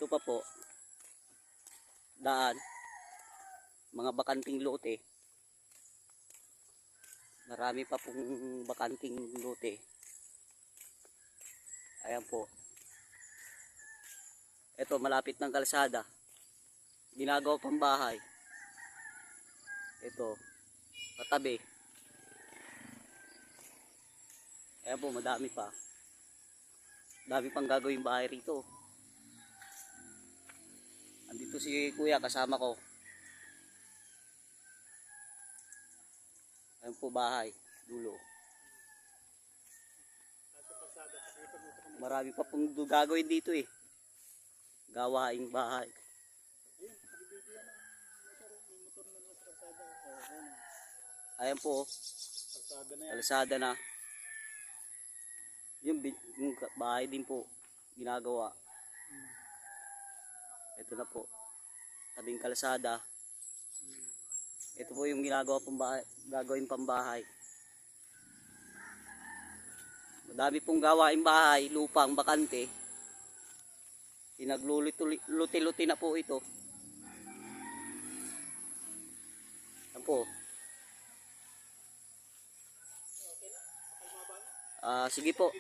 Ito pa po, daan, mga bakanting lote. Marami pa pong bakanting lote. Ayan po. Ito, malapit ng kalsada. Ginagawa pang bahay. Ito, patabi. Ayan po, madami pa. Dami pang gagawin bahay rito. Andito si kuya, kasama ko. Ayan po bahay, dulo. Marami pa pong gagawin dito eh. Gawaing bahay. Ayan po, kalsada na. Yung bahay din po, ginagawa. Ito na po, tabing kalsada. Ito po yung ginagawa pang bahay, gagawin pang bahay. Madami pong gawaing bahay, lupang bakante. Pinagluluti-luti na po ito. Yan po. Sige po.